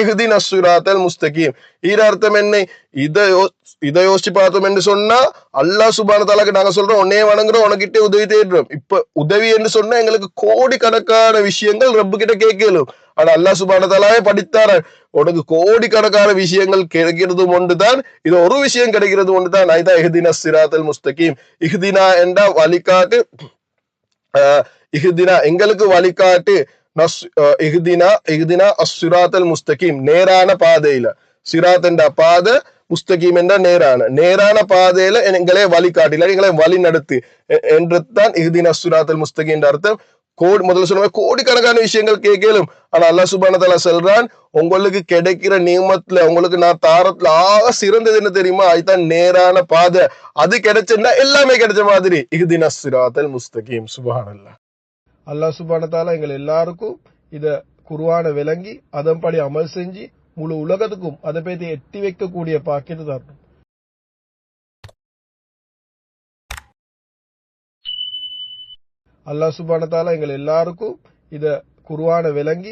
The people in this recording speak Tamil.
இஹ்தின ஸிராத்தல் முஸ்தகீம். ஈர அர்த்தம் என்ன? இதை யோசிச்சு பார்த்தோம் என்று சொன்னா அல்லாஹ் சுப்ஹானஹு தஆலாக்கு நாங்க சொல்றோம் உன்னையே வணங்குறோம், உனக்கிட்டே உதவி தேடுறோம். இப்ப உதவி என்று சொன்னா எங்களுக்கு கோடிக்கணக்கான விஷயங்கள் ரப்பு கிட்ட கேட்கலும். ஆனா அல்லாஹ் சுப்ஹானஹு தஆலாவே படித்தார உனக்கு கோடிக்கணக்கான விஷயங்கள் கிடைக்கிறது ஒன்றுதான், இது ஒரு விஷயம் கிடைக்கிறது ஒன்றுதான். ஐதா இஹ்தின ஸிராத்தல் முஸ்தகீம். இஹ்தினா என்ற வழிகாட்டு, இஹ்தினா எங்களுக்கு வழிகாட்டு, இஹ்தினா அஸ்ஸிராத்தல் முஸ்தகீம் நேரான பாதையில. சிராத் என்ற பாதை, முஸ்தகீம் என்ற நேரான பாதையில எங்களை வழிகாட்டு, இல்லை எங்களை வழி நடத்து என்றுதான் இஹ்தினா அஸ்ஸிராத்தல் முஸ்தகீம் என்ற அர்த்தம். முதல்ல சொன்ன கோடிக்கணக்கான விஷயங்கள் கேட்கலும். ஆனா அல்லாஹ் சுப்ஹானஹு தஆலா சொல்றான் உங்களுக்கு கிடைக்கிற நியமத்துல உங்களுக்கு நான் தாரத்துல ஆக சிறந்தது என்ன தெரியுமா? அதுதான் நேரான பாதை. அது கிடைச்சா எல்லாமே கிடைச்ச மாதிரி. இஹ்தினா ஸிராத்தல் முஸ்தகீம். சுப்ஹானல்லாஹ். அல்லாஹ் சுப்ஹானஹு தஆலா எங்கள் எல்லாருக்கும் இத குர்ஆனை விளங்கி அதன்படி அமல் செஞ்சு முழு உலகத்துக்கும் அதை பத்தி எட்டி வைக்கக்கூடிய பாக்கியத்தை தரணும். அல்லாஹ் சுப்ஹானஹு தஆலா எங்கள் எல்லாருக்கும் இத குர்ஆனை விளங்கி